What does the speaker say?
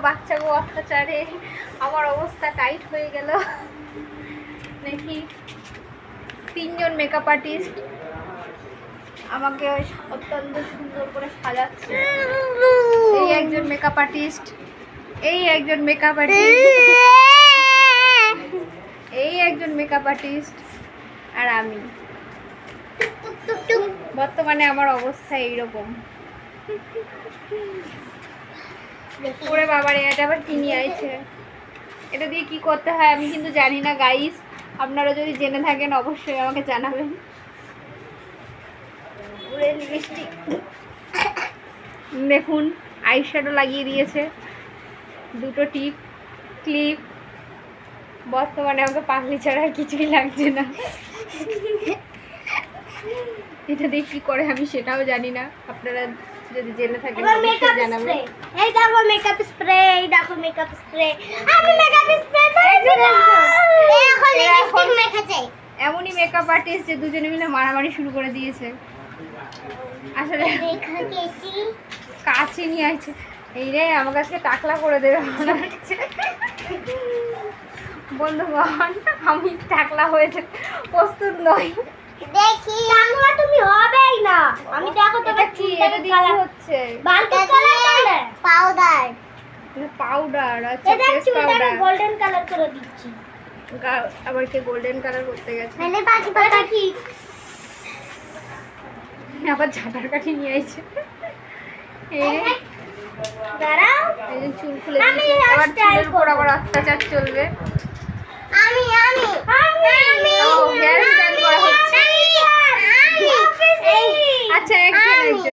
বাচ্চাগো অত্যাচারে আমার অবস্থা টাইট হয়ে গেল। দেখি 3 জন মেকআপ আর্টিস্ট আমাকে অত্যন্ত সুন্দর করে সাজাচ্ছে। এই একজন মেকআপ আর্টিস্ট, এই একজন মেকআপ আর্টিস্ট, এই একজন মেকআপ আর্টিস্ট, আর আমি। বর্তমানে আমার অবস্থা এইরকম। ওরে বাবারে, এটা আবার কি নিয়ে আইছে? এটা দিয়ে কি করতে হয় আমি কিন্তু জানি না গাইস। আপনারা যদি জেনে থাকেন অবশ্যই আমাকে জানাবেন। ওরে লিপস্টিক দেখুন, আইশ্যাডো লাগিয়ে দিয়েছে, 2টো টিপ ক্লিপ। বর্তমানে আমাকে পাগলি ছাড়া আর কিছুই লাগছে না। এটা দিয়ে কি করে আমি সেটাও জানি না। আপনারা যদি জেনে থাকেন অবশ্যই জানাবেন। এই দেখো মেকআপ স্প্রে, এই দেখো মেকআপ স্প্রে। আমি মেকআপ স্প্রে পেয়েছিলাম। এখন লিপস্টিক মেখেছে। এমনই মেকআপ আর্টিস্ট যে দুজনে মিলে মারামারি শুরু করে দিয়েছে। আসলে কাছে নিয়ে আসছে। এই রে, আমার কাছে টাকলা করে দেবে মনে হচ্ছে। বন্ধুগণ, আমি টাকলা হয়েছে প্রস্তুত নই। দেখি টাকলা তুমি হবেই না। আমি দেখো তো এটা কি? এটা দিয়ে কি হচ্ছে? বালতি কালার পাউডার। পাউডার। আচ্ছা, এটা ফেস পাউডার। গোল্ডেন কালার করে দিচ্ছি। আবার কি গোল্ডেন কালার করতে গেছে? মানে বাকি পাতা কি? আবার ঝাঁটার কাঠি নিয়ে আইছে। এই দাঁড়াও, এই যে চুল খুলে দিয়েছে। আবার চুলের উপর আবার অত্যাচার চলবে। আমি ও, হেয়ার স্টাইল করা হচ্ছে। আচ্ছা, একজন